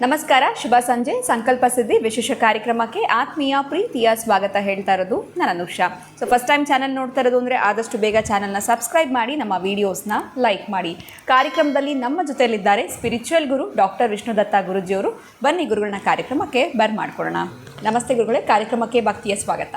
ನಮಸ್ಕಾರ, ಶುಭ ಸಂಜೆ. ಸಂಕಲ್ಪ ಸಿದ್ಧಿ ವಿಶೇಷ ಕಾರ್ಯಕ್ರಮಕ್ಕೆ ಆತ್ಮೀಯ ಪ್ರೀತಿಯ ಸ್ವಾಗತ ಹೇಳ್ತಾ ಇರೋದು ನಾನು Anusha. So first time channel ನೋಡ್ತಾ ಇರೋದು ಅಂದರೆ ಆದಷ್ಟು ಬೇಗ ಚಾನಲ್ನ ಸಬ್ಸ್ಕ್ರೈಬ್ ಮಾಡಿ, ನಮ್ಮ ವೀಡಿಯೋಸ್ನ ಲೈಕ್ ಮಾಡಿ. ಕಾರ್ಯಕ್ರಮದಲ್ಲಿ ನಮ್ಮ ಜೊತೆಯಲ್ಲಿದ್ದಾರೆ ಸ್ಪಿರಿಚುವಲ್ ಗುರು ಡಾಕ್ಟರ್ ವಿಷ್ಣುದತ್ತ ಗುರುಜಿಯವರು. ಬನ್ನಿ ಗುರುಗಳನ್ನ ಕಾರ್ಯಕ್ರಮಕ್ಕೆ ಮಾಡ್ಕೊಳ್ಳೋಣ. ನಮಸ್ತೆ ಗುರುಗಳೇ, ಕಾರ್ಯಕ್ರಮಕ್ಕೆ ಭಕ್ತಿಯ ಸ್ವಾಗತ.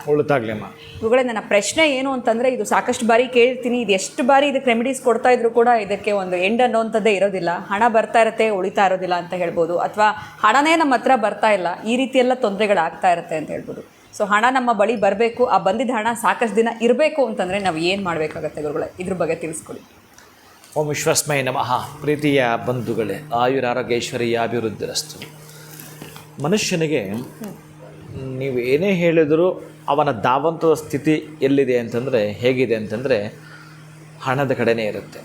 ಗುರುಗಳೇ, ನನ್ನ ಪ್ರಶ್ನೆ ಏನು ಅಂತಂದರೆ, ಇದು ಸಾಕಷ್ಟು ಬಾರಿ ಕೇಳ್ತೀನಿ, ಇದು ಎಷ್ಟು ಬಾರಿ ಇದಕ್ಕೆ ರೆಮಿಡೀಸ್ ಕೊಡ್ತಾ ಇದ್ರು ಕೂಡ ಇದಕ್ಕೆ ಒಂದು ಎಂಡ್ ಅನ್ನೋವಂಥದ್ದೇ ಇರೋದಿಲ್ಲ. ಹಣ ಬರ್ತಾ ಇರುತ್ತೆ, ಉಳಿತಾ ಇರೋದಿಲ್ಲ ಅಂತ ಹೇಳ್ಬೋದು, ಅಥವಾ ಹಣನೇ ನಮ್ಮ ಹತ್ರ ಬರ್ತಾ ಇಲ್ಲ, ಈ ರೀತಿಯೆಲ್ಲ ತೊಂದರೆಗಳಾಗ್ತಾ ಇರುತ್ತೆ ಅಂತ ಹೇಳ್ಬೋದು. ಸೊ ಹಣ ನಮ್ಮ ಬಳಿ ಬರಬೇಕು, ಆ ಬಂದಿದ್ದ ಹಣ ಸಾಕಷ್ಟು ದಿನ ಇರಬೇಕು ಅಂತಂದರೆ ನಾವು ಏನು ಮಾಡಬೇಕಾಗತ್ತೆ ಗುರುಗಳೇ? ಇದ್ರ ಬಗ್ಗೆ ತಿಳಿಸ್ಕೊಡಿ. ಓಂ ವಿಶ್ವಸ್ಮೈ ನಮಃ. ಪ್ರೀತಿಯ ಬಂಧುಗಳೇ, ಆಯುರಾರೋಗ್ಯೈಶ್ವರ್ಯ ಅಭಿವೃದ್ಧಿರಸ್ತು. ಮನುಷ್ಯನಿಗೆ ನೀವು ಏನೇ ಹೇಳಿದರೂ ಅವನ ಧಾವಂತದ ಸ್ಥಿತಿ ಎಲ್ಲಿದೆ ಅಂತಂದರೆ, ಹೇಗಿದೆ ಅಂತಂದರೆ ಹಣದ ಕಡೆನೇ ಇರುತ್ತೆ.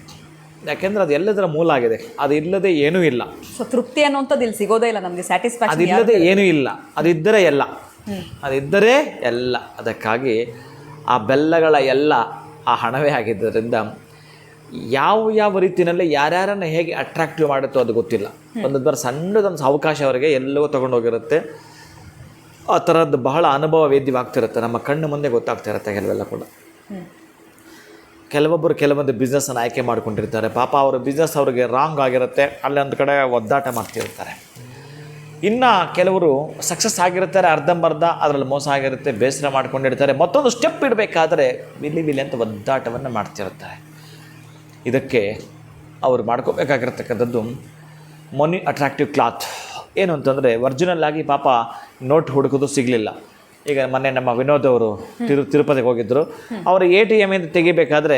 ಯಾಕೆಂದರೆ ಅದು ಎಲ್ಲದರ ಮೂಲ ಆಗಿದೆ. ಅದು ಇಲ್ಲದೆ ಏನೂ ಇಲ್ಲ. ಸೊ ತೃಪ್ತಿ ಅನ್ನೋಂಥದ್ದು ಇಲ್ಲಿ ಸಿಗೋದೇ ಇಲ್ಲ ನಮಗೆ, ಸ್ಯಾಟಿಸ್ಫ್ಯಾಕ್ಷನ್. ಅದಿಲ್ಲದೆ ಏನೂ ಇಲ್ಲ, ಅದಿದ್ದರೆ ಎಲ್ಲ, ಅದಿದ್ದರೆ ಎಲ್ಲ. ಅದಕ್ಕಾಗಿ ಆ ಬೆಲ್ಲಗಳ ಎಲ್ಲ ಆ ಹಣವೇ ಆಗಿದ್ದರಿಂದ ಯಾವ ರೀತಿಯಲ್ಲಿ ಯಾರ್ಯಾರನ್ನು ಹೇಗೆ ಅಟ್ರಾಕ್ಟಿವ್ ಮಾಡುತ್ತೋ ಅದು ಗೊತ್ತಿಲ್ಲ. ಒಂದೊಂದು ಸಣ್ಣದೊಂದು ಅವಕಾಶ ಅವರಿಗೆ ಎಲ್ಲವೂ ತೊಗೊಂಡೋಗಿರುತ್ತೆ. ಆ ಥರದ್ದು ಬಹಳ ಅನುಭವ ವೇದ್ಯವಾಗ್ತಿರುತ್ತೆ. ನಮ್ಮ ಕಣ್ಣು ಮುಂದೆ ಗೊತ್ತಾಗ್ತಾ ಇರುತ್ತೆ ಕೆಲವೆಲ್ಲ ಕೂಡ. ಕೆಲವೊಬ್ಬರು ಕೆಲವೊಂದು ಬಿಸ್ನೆಸ್ಸನ್ನು ಆಯ್ಕೆ ಮಾಡ್ಕೊಂಡಿರ್ತಾರೆ. ಪಾಪ ಅವರ ಬಿಸ್ನೆಸ್ ಅವರಿಗೆ ರಾಂಗ್ ಆಗಿರುತ್ತೆ, ಅಲ್ಲೊಂದು ಕಡೆ ಒದ್ದಾಟ ಮಾಡ್ತಿರ್ತಾರೆ. ಇನ್ನು ಕೆಲವರು ಸಕ್ಸಸ್ ಆಗಿರ್ತಾರೆ, ಅರ್ಧಂಬರ್ಧ ಅದರಲ್ಲಿ ಮೋಸ ಆಗಿರುತ್ತೆ, ಬೇಸರ ಮಾಡ್ಕೊಂಡಿರ್ತಾರೆ. ಮತ್ತೊಂದು ಸ್ಟೆಪ್ ಇಡಬೇಕಾದ್ರೆ ವಿಲಿ ಅಂತ ಒದ್ದಾಟವನ್ನು ಮಾಡ್ತಿರ್ತಾರೆ. ಇದಕ್ಕೆ ಅವರು ಮಾಡ್ಕೋಬೇಕಾಗಿರ್ತಕ್ಕಂಥದ್ದು ಮನಿ ಅಟ್ರಾಕ್ಟಿವ್ ಕ್ಲಾತ್. ಏನು ಅಂತಂದರೆ, ಒರಿಜಿನಲ್ ಆಗಿ ಪಾಪ ನೋಟ್ ಹುಡುಕೋದು ಸಿಗಲಿಲ್ಲ. ಈಗ ಮೊನ್ನೆ ನಮ್ಮ ವಿನೋದ್ ಅವರು ತಿರುಪತಿಗೆ ಹೋಗಿದ್ದರು. ಅವರು ATM ಇಂದ ತೆಗಿಬೇಕಾದ್ರೆ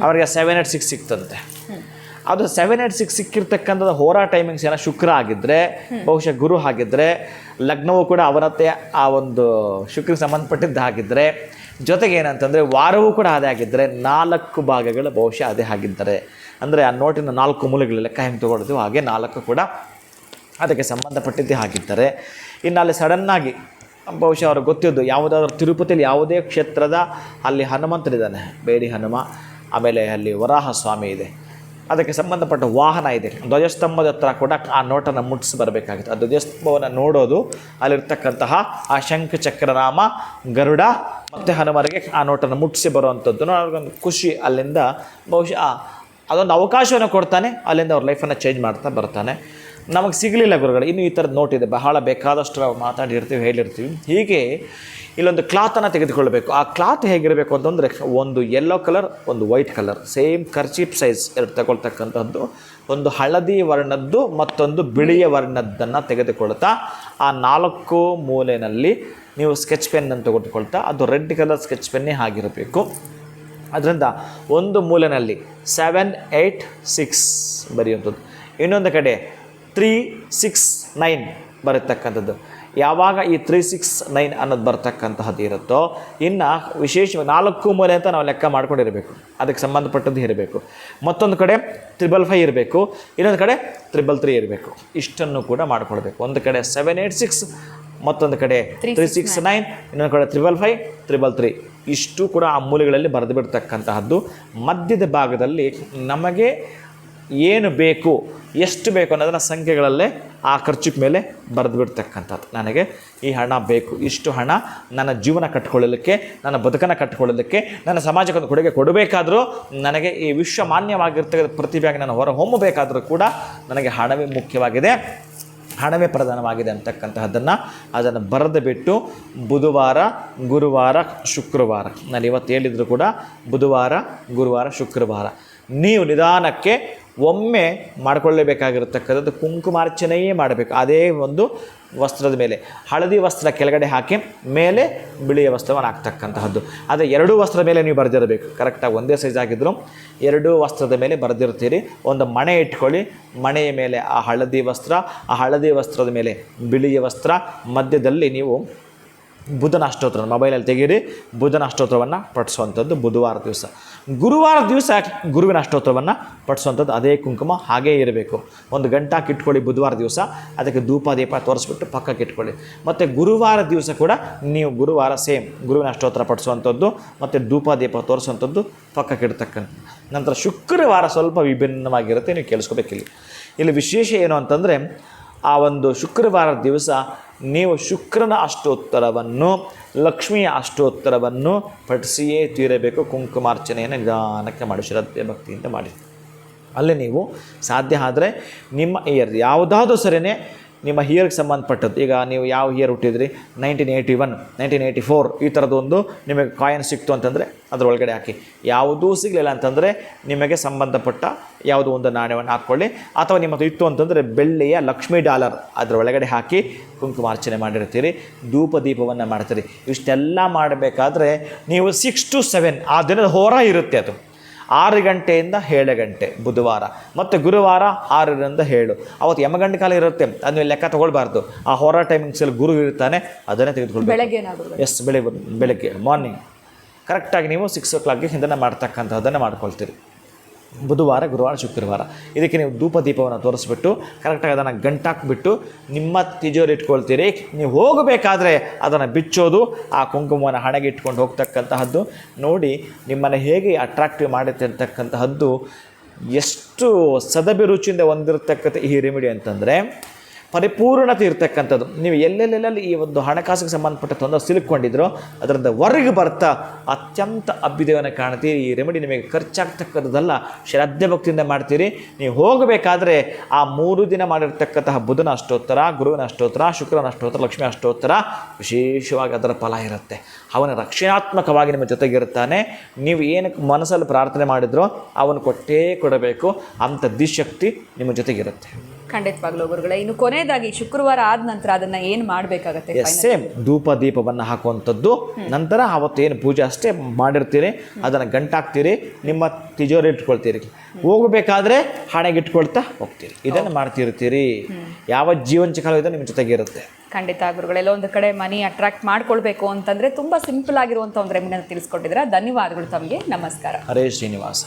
ಅವರಿಗೆ 786 ಸಿಕ್ತಂತೆ. ಅದು 786 ಸಿಕ್ಕಿರ್ತಕ್ಕಂಥದ್ದು ಹೋರಾ ಟೈಮಿಂಗ್ಸ್ ಏನೋ ಶುಕ್ರ ಆಗಿದ್ದರೆ, ಬಹುಶಃ ಗುರು ಆಗಿದ್ದರೆ, ಲಗ್ನವೂ ಕೂಡ ಅವರತ್ತೆ ಆ ಒಂದು ಶುಕ್ರ ಸಂಬಂಧಪಟ್ಟಿದ್ದು ಆಗಿದ್ದರೆ, ಜೊತೆಗೆ ಏನಂತಂದರೆ ವಾರವೂ ಕೂಡ ಅದೇ ಆಗಿದ್ದರೆ, 4 ಭಾಗಗಳು ಬಹುಶಃ ಅದೇ ಆಗಿದ್ದಾರೆ. ಅಂದರೆ ಆ ನೋಟಿನ 4 ಮೂಲೆಗಳ ಲೆಕ್ಕ ಹೆಂಗೆ ತೊಗೊಳ್ತೀವಿ ಹಾಗೆ 4 ಕೂಡ ಅದಕ್ಕೆ ಸಂಬಂಧಪಟ್ಟಿದ್ದೇ ಆಗಿದ್ದಾರೆ. ಇನ್ನು ಅಲ್ಲಿ ಸಡನ್ನಾಗಿ ಬಹುಶಃ ಅವ್ರಿಗೆ ಗೊತ್ತಿದ್ದು ಯಾವುದಾದ್ರೂ ತಿರುಪತಿಯಲ್ಲಿ ಯಾವುದೇ ಕ್ಷೇತ್ರದ ಅಲ್ಲಿ ಹನುಮಂತನಿದ್ದಾನೆ, ಬೇಡಿ ಹನುಮ, ಆಮೇಲೆ ಅಲ್ಲಿ ವರಾಹ ಸ್ವಾಮಿ ಇದೆ, ಅದಕ್ಕೆ ಸಂಬಂಧಪಟ್ಟ ವಾಹನ ಇದೆ. ಧ್ವಜಸ್ತಂಭದ ಹತ್ರ ಕೂಡ ಆ ನೋಟನ್ನು ಮುಟ್ಟಿಸಿ ಬರಬೇಕಾಗಿತ್ತು. ಆ ಧ್ವಜಸ್ತಂಭವನ್ನು ನೋಡೋದು, ಅಲ್ಲಿರ್ತಕ್ಕಂತಹ ಆ ಶಂಖ ಚಕ್ರನಾಮ ಗರುಡ ಮತ್ತು ಹನುಮರಿಗೆ ಆ ನೋಟನ್ನು ಮುಟ್ಟಿಸಿ ಬರುವಂಥದ್ದು ಅವ್ರಿಗೊಂದು ಖುಷಿ. ಅಲ್ಲಿಂದ ಬಹುಶಃ ಅದೊಂದು ಅವಕಾಶವನ್ನು ಕೊಡ್ತಾನೆ, ಅಲ್ಲಿಂದ ಅವ್ರ ಲೈಫನ್ನು ಚೇಂಜ್ ಮಾಡ್ತಾ ಬರ್ತಾನೆ. ನಮಗೆ ಸಿಗಲಿಲ್ಲ ಗುರುಗಳು, ಇನ್ನೂ ಈ ಥರದ್ದು ನೋಟ್ ಇದೆ, ಬಹಳ ಬೇಕಾದಷ್ಟು ನಾವು ಮಾತಾಡಿರ್ತೀವಿ, ಹೇಳಿರ್ತೀವಿ. ಹೀಗೆ ಇಲ್ಲೊಂದು ಕ್ಲಾತನ್ನು ತೆಗೆದುಕೊಳ್ಬೇಕು. ಆ ಕ್ಲಾತ್ ಹೇಗಿರಬೇಕು ಅಂತಂದರೆ, ಒಂದು ಯೆಲ್ಲೋ ಕಲರ್, ಒಂದು white colour, same kerchief size ಎರಡು ತಗೊಳ್ತಕ್ಕಂಥದ್ದು, ಒಂದು ಹಳದಿ ವರ್ಣದ್ದು ಮತ್ತೊಂದು ಬಿಳಿಯ ವರ್ಣದ್ದನ್ನು ತೆಗೆದುಕೊಳ್ತಾ ಆ 4 ಮೂಲೆಯಲ್ಲಿ ನೀವು ಸ್ಕೆಚ್ ಪೆನ್ನನ್ನು ತೆಗೆದುಕೊಳ್ತಾ, ಅದು ರೆಡ್ ಕಲರ್ ಸ್ಕೆಚ್ ಪೆನ್ನೇ ಆಗಿರಬೇಕು. ಅದರಿಂದ ಒಂದು ಮೂಲೆಯಲ್ಲಿ 786 ಬರೆಯುವಂಥದ್ದು, ಇನ್ನೊಂದು ಕಡೆ 369 ಬರತಕ್ಕಂಥದ್ದು. ಯಾವಾಗ ಈ 369 ಅನ್ನೋದು ಬರ್ತಕ್ಕಂತಹದ್ದು ಇರುತ್ತೋ, ಇನ್ನು ವಿಶೇಷವಾಗಿ 4 ಮೂಲೆ ಅಂತ ನಾವು ಲೆಕ್ಕ ಮಾಡ್ಕೊಂಡಿರಬೇಕು, ಅದಕ್ಕೆ ಸಂಬಂಧಪಟ್ಟದ್ದು ಇರಬೇಕು. ಮತ್ತೊಂದು ಕಡೆ 555 ಇರಬೇಕು, ಇನ್ನೊಂದು ಕಡೆ 333 ಇರಬೇಕು. ಇಷ್ಟನ್ನು ಕೂಡ ಮಾಡ್ಕೊಳ್ಬೇಕು. ಒಂದು ಕಡೆ 786, ಮತ್ತೊಂದು ಕಡೆ 369, ಇನ್ನೊಂದು ಕಡೆ 555, 333. ಇಷ್ಟು ಕೂಡ ಆ ಮೂಲೆಗಳಲ್ಲಿ ಬರೆದು ಬಿಡ್ತಕ್ಕಂತಹದ್ದು. ಮಧ್ಯದ ಭಾಗದಲ್ಲಿ ನಮಗೆ ಏನು ಬೇಕು, ಎಷ್ಟು ಬೇಕು ಅನ್ನೋದನ್ನು ಸಂಖ್ಯೆಗಳಲ್ಲೇ ಆ ಖರ್ಚು ಮೇಲೆ ಬರೆದು ಬಿಡ್ತಕ್ಕಂಥದ್ದು. ನನಗೆ ಈ ಹಣ ಬೇಕು, ಇಷ್ಟು ಹಣ ನನ್ನ ಜೀವನ ಕಟ್ಕೊಳ್ಳಲಿಕ್ಕೆ, ನನ್ನ ಬದುಕನ್ನು ಕಟ್ಕೊಳ್ಳಲಿಕ್ಕೆ, ನನ್ನ ಸಮಾಜಕ್ಕೆ ಒಂದು ಕೊಡುಗೆ ಕೊಡಬೇಕಾದರೂ, ನನಗೆ ಈ ವಿಶ್ವ ಮಾನ್ಯವಾಗಿರ್ತಕ್ಕಂಥ ಪ್ರತಿಭೆಯಾಗಿ ನಾನು ಹೊರ ಹೊಮ್ಮಬೇಕಾದರೂ ಕೂಡ ನನಗೆ ಹಣವೇ ಮುಖ್ಯವಾಗಿದೆ, ಹಣವೇ ಪ್ರಧಾನವಾಗಿದೆ ಅಂತಕ್ಕಂತಹದ್ದನ್ನು ಅದನ್ನು ಬರೆದು ಬಿಟ್ಟು ಬುಧವಾರ, ಗುರುವಾರ, ಶುಕ್ರವಾರ, ನಾನು ಇವತ್ತು ಹೇಳಿದ್ರು ಕೂಡ ಬುಧವಾರ, ಗುರುವಾರ, ಶುಕ್ರವಾರ ನೀವು ನಿಧಾನಕ್ಕೆ ಒಮ್ಮೆ ಮಾಡಿಕೊಳ್ಳಬೇಕಾಗಿರತಕ್ಕಂಥದ್ದು ಕುಂಕುಮಾರ್ಚನೆಯೇ ಮಾಡಬೇಕು. ಅದೇ ಒಂದು ವಸ್ತ್ರದ ಮೇಲೆ ಹಳದಿ ವಸ್ತ್ರ ಕೆಳಗಡೆ ಹಾಕಿ ಮೇಲೆ ಬಿಳಿಯ ವಸ್ತ್ರವನ್ನು ಹಾಕ್ತಕ್ಕಂತಹದ್ದು. ಅದೇ 2 ವಸ್ತ್ರದ ಮೇಲೆ ನೀವು ಬರೆದಿರಬೇಕು. ಕರೆಕ್ಟಾಗಿ ಒಂದೇ ಸೈಜ್ ಆಗಿದ್ದರೂ 2 ವಸ್ತ್ರದ ಮೇಲೆ ಬರೆದಿರ್ತೀರಿ. ಒಂದು ಮಣೆ ಇಟ್ಕೊಳ್ಳಿ, ಮಣೆಯ ಮೇಲೆ ಆ ಹಳದಿ ವಸ್ತ್ರ, ಆ ಹಳದಿ ವಸ್ತ್ರದ ಮೇಲೆ ಬಿಳಿಯ ವಸ್ತ್ರ, ಮಧ್ಯದಲ್ಲಿ ನೀವು ಬುಧನ ಅಷ್ಟೋತ್ರ ಮೊಬೈಲಲ್ಲಿ ತೆಗೀರಿ, ಬುಧನ ಅಷ್ಟೋತ್ರವನ್ನು ಪಠಿಸುವಂಥದ್ದು ಬುಧವಾರ ದಿವಸ. ಗುರುವಾರ ದಿವಸ ಗುರುವಿನ ಅಷ್ಟೋತ್ರವನ್ನು ಪಠಿಸುವಂಥದ್ದು. ಅದೇ ಕುಂಕುಮ ಹಾಗೇ ಇರಬೇಕು. ಒಂದು ಗಂಟಾಕಿ ಇಟ್ಕೊಳ್ಳಿ ಬುಧವಾರ ದಿವಸ, ಅದಕ್ಕೆ ಧೂಪ ದೀಪ ತೋರಿಸ್ಬಿಟ್ಟು ಪಕ್ಕಕ್ಕೆ ಇಟ್ಕೊಳ್ಳಿ. ಮತ್ತು ಗುರುವಾರ ದಿವಸ ಕೂಡ ನೀವು ಗುರುವಾರ ಸೇಮ್ ಗುರುವಿನ ಅಷ್ಟೋತ್ರ ಪಠಿಸುವಂಥದ್ದು ಮತ್ತು ಧೂಪ ದೀಪ ತೋರಿಸುವಂಥದ್ದು ಪಕ್ಕಕ್ಕೆ ಇಡ್ತಕ್ಕಂಥ. ನಂತರ ಶುಕ್ರವಾರ ಸ್ವಲ್ಪ ವಿಭಿನ್ನವಾಗಿರುತ್ತೆ, ನೀವು ಕೇಳಿಸ್ಕೋಬೇಕಿಲ್ಲಿ. ಇಲ್ಲಿ ವಿಶೇಷ ಏನು ಅಂತಂದರೆ, ಆ ಒಂದು ಶುಕ್ರವಾರದ ದಿವಸ ನೀವು ಶುಕ್ರನ ಅಷ್ಟೋತ್ತರವನ್ನು, ಲಕ್ಷ್ಮಿಯ ಅಷ್ಟೋತ್ತರವನ್ನು ಪಠಿಸಿಯೇ ತೀರಬೇಕು. ಕುಂಕುಮಾರ್ಚನೆಯನ್ನು ನಿಧಾನಕ್ಕೆ ಮಾಡಿ, ಶ್ರದ್ಧೆ ಭಕ್ತಿಯಿಂದ ಮಾಡಿ. ಅಲ್ಲಿ ನೀವು ಸಾಧ್ಯ ಆದರೆ ನಿಮ್ಮ ಇಯರ್ ಯಾವುದಾದ್ರೂ ಸರಿಯೇ ನಿಮ್ಮ ಇಯರ್ಗೆ ಸಂಬಂಧಪಟ್ಟದ್ದು, ಈಗ ನೀವು ಯಾವ ಇಯರ್ ಹುಟ್ಟಿದ್ರಿ, 1981, 1984 ಈ ಥರದೊಂದು ನಿಮಗೆ ಕಾಯಿನ್ ಸಿಕ್ತು ಅಂತಂದರೆ ಅದರೊಳಗಡೆ ಹಾಕಿ. ಯಾವುದೂ ಸಿಗಲಿಲ್ಲ ಅಂತಂದರೆ ನಿಮಗೆ ಸಂಬಂಧಪಟ್ಟ ಯಾವುದೋ ಒಂದು ನಾಣ್ಯವನ್ನು ಹಾಕ್ಕೊಳ್ಳಿ. ಅಥವಾ ನಿಮ್ಮ ಹತ್ರ ಇತ್ತು ಅಂತಂದರೆ ಬೆಳ್ಳಿಯ ಲಕ್ಷ್ಮೀ ಡಾಲರ್ ಅದರ ಒಳಗಡೆ ಹಾಕಿ ಕುಂಕುಮಾರ್ಚನೆ ಮಾಡಿರ್ತೀರಿ, ಧೂಪ ದೀಪವನ್ನು ಮಾಡ್ತೀರಿ. ಇಷ್ಟೆಲ್ಲ ಮಾಡಬೇಕಾದ್ರೆ ನೀವು 6 to 7 ಆ ದಿನದ ಹೋರ ಇರುತ್ತೆ. ಅದು 6 ಗಂಟೆಯಿಂದ 7 ಗಂಟೆ ಬುಧವಾರ, ಮತ್ತು ಗುರುವಾರ 6ರಿಂದ 7. ಅವತ್ತು ಯಮಗಂಡ ಕಾಲ ಇರುತ್ತೆ, ಅದನ್ನ ಲೆಕ್ಕ ತೊಗೊಳ್ಬಾರ್ದು. ಆ ಹೊರ ಟೈಮಿಂಗ್ಸಲ್ಲಿ ಗುರು ಇರ್ತಾನೆ, ಅದನ್ನೇ ತೆಗೆದುಕೊಳ್ಬೇಕು. ಬೆಳಗ್ಗೆ ಮಾರ್ನಿಂಗ್ ಕರೆಕ್ಟಾಗಿ ನೀವು 6 o'clockಗೆ ಹಿಂದನ್ನು ಮಾಡ್ತಕ್ಕಂಥದ್ದನ್ನು ಮಾಡ್ಕೊಳ್ತೀರಿ. ಬುಧವಾರ, ಗುರುವಾರ, ಶುಕ್ರವಾರ ಇದಕ್ಕೆ ನೀವು ಧೂಪ ದೀಪವನ್ನು ತೋರಿಸ್ಬಿಟ್ಟು ಕರೆಕ್ಟಾಗಿ ಅದನ್ನು ಗಂಟಾಕ್ಬಿಟ್ಟು ನಿಮ್ಮ ತಿಜೋರಿ ಇಟ್ಕೊಳ್ತೀರಿ. ನೀವು ಹೋಗಬೇಕಾದ್ರೆ ಅದನ್ನು ಬಿಚ್ಚೋದು, ಆ ಕುಂಕುಮವನ್ನು ಹಣೆಗೆ ಇಟ್ಕೊಂಡು ಹೋಗ್ತಕ್ಕಂತಹದ್ದು. ನೋಡಿ ನಿಮ್ಮನ್ನು ಹೇಗೆ ಅಟ್ರಾಕ್ಟಿವ್ ಮಾಡುತ್ತೆ ಅಂತಕ್ಕಂತಹದ್ದು, ಎಷ್ಟು ಸದಭಿರುಚಿಯಿಂದ ಹೊಂದಿರತಕ್ಕಂಥ ಈ ರೆಮಿಡಿ ಅಂತಂದರೆ ಪರಿಪೂರ್ಣತೆ ಇರ್ತಕ್ಕಂಥದ್ದು. ನೀವು ಎಲ್ಲೆಲ್ಲೆಲ್ಲಿ ಈ ಒಂದು ಹಣಕಾಸಿಗೆ ಸಂಬಂಧಪಟ್ಟ ತೊಂದರೆ ಸಿಲುಕೊಂಡಿದ್ರೋ ಅದರಿಂದ ಹೊರಗೆ ಬರ್ತಾ ಅತ್ಯಂತ ಅಭ್ಯುದಯವನ್ನು ಕಾಣ್ತೀರಿ. ಈ ರೆಮಿಡಿ ನಿಮಗೆ ಖರ್ಚಾಗ್ತಕ್ಕಂಥದ್ದಲ್ಲ, ಶ್ರದ್ಧೆ ಭಕ್ತಿಯಿಂದ ಮಾಡ್ತೀರಿ. ನೀವು ಹೋಗಬೇಕಾದ್ರೆ ಆ 3 ದಿನ ಮಾಡಿರ್ತಕ್ಕಂತಹ ಬುಧನ ಅಷ್ಟೋತ್ತರ, ಗುರುವಿನ ಅಷ್ಟೋತ್ತರ, ಶುಕ್ರನ ಅಷ್ಟೋತ್ತರ, ಲಕ್ಷ್ಮಿ ಅಷ್ಟೋತ್ತರ ವಿಶೇಷವಾಗಿ ಅದರ ಫಲ ಇರುತ್ತೆ. ಅವನ ರಕ್ಷಣಾತ್ಮಕವಾಗಿ ನಿಮ್ಮ ಜೊತೆಗಿರ್ತಾನೆ. ನೀವು ಏನಕ್ಕೆ ಮನಸ್ಸಲ್ಲಿ ಪ್ರಾರ್ಥನೆ ಮಾಡಿದ್ರೋ ಅವನು ಕೊಟ್ಟೇ ಕೊಡಬೇಕು. ಅಂಥ ದಿಶಕ್ತಿ ನಿಮ್ಮ ಜೊತೆಗಿರುತ್ತೆ. ಖಂಡಿತವಾಗ್ಲೂ ಗುರುಗಳೇ. ಇನ್ನು ಕೊನೆಯದಾಗಿ ಶುಕ್ರವಾರ ಆದ ನಂತರ ಅದನ್ನ ಏನು ಮಾಡಬೇಕಾಗತ್ತೆ? ಸೇಮ್ ಧೂಪ ದೀಪವನ್ನು ಹಾಕುವಂಥದ್ದು. ನಂತರ ಅವತ್ತೇನು ಪೂಜೆ ಅಷ್ಟೇ ಮಾಡಿರ್ತೀರಿ, ಅದನ್ನು ಗಂಟಾಕ್ತೀರಿ, ನಿಮ್ಮ ತಿಜೋರಿ ಇಟ್ಕೊಳ್ತೀರಿ. ಹೋಗಬೇಕಾದ್ರೆ ಹಣೆಗೆ ಇಟ್ಕೊಳ್ತಾ ಹೋಗ್ತೀರಿ. ಇದನ್ನು ಮಾಡ್ತಿರ್ತೀರಿ. ಯಾವ ಜೀವಂಚಕಾಲ ಇದೆ ನಿಮ್ಮ ಜೊತೆಗೆ ಇರುತ್ತೆ. ಖಂಡಿತ ಗುರುಗಳೆಲ್ಲ ಒಂದು ಕಡೆ ಮನಿ ಅಟ್ರಾಕ್ಟ್ ಮಾಡ್ಕೊಳ್ಬೇಕು ಅಂತಂದ್ರೆ ತುಂಬಾ ಸಿಂಪಲ್ ಆಗಿರುವಂಥ ಒಂದು ರೆಮಿಡಿಯನ್ನು ತಿಳಿಸ್ಕೊಟ್ಟಿದ್ದೀರಾ. ಧನ್ಯವಾದಗಳು ತಮಗೆ. ನಮಸ್ಕಾರ. ಹರೇ ಶ್ರೀನಿವಾಸ.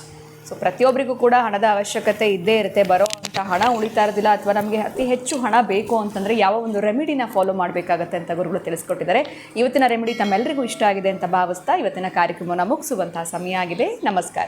ಸೊ ಪ್ರತಿಯೊಬ್ಬರಿಗೂ ಕೂಡ ಹಣದ ಅವಶ್ಯಕತೆ ಇದ್ದೇ ಇರುತ್ತೆ. ಬರೋ ಅಂತ ಹಣ ಉಳಿತಾ ಇರೋದಿಲ್ಲ, ಅಥವಾ ನಮಗೆ ಅತಿ ಹೆಚ್ಚು ಹಣ ಬೇಕು ಅಂತಂದರೆ ಯಾವ ಒಂದು ರೆಮಿಡಿನ ಫಾಲೋ ಮಾಡಬೇಕಾಗತ್ತೆ ಅಂತ ಗುರುಗಳು ತಿಳಿಸ್ಕೊಟ್ಟಿದ್ದಾರೆ. ಇವತ್ತಿನ ರೆಮಿಡಿ ತಮ್ಮೆಲ್ಲರಿಗೂ ಇಷ್ಟ ಆಗಿದೆ ಅಂತ ಭಾವಿಸ್ತಾ ಇವತ್ತಿನ ಕಾರ್ಯಕ್ರಮವನ್ನು ಮುಗಿಸುವಂತಹ ಸಮಯ ಆಗಿದೆ. ನಮಸ್ಕಾರ.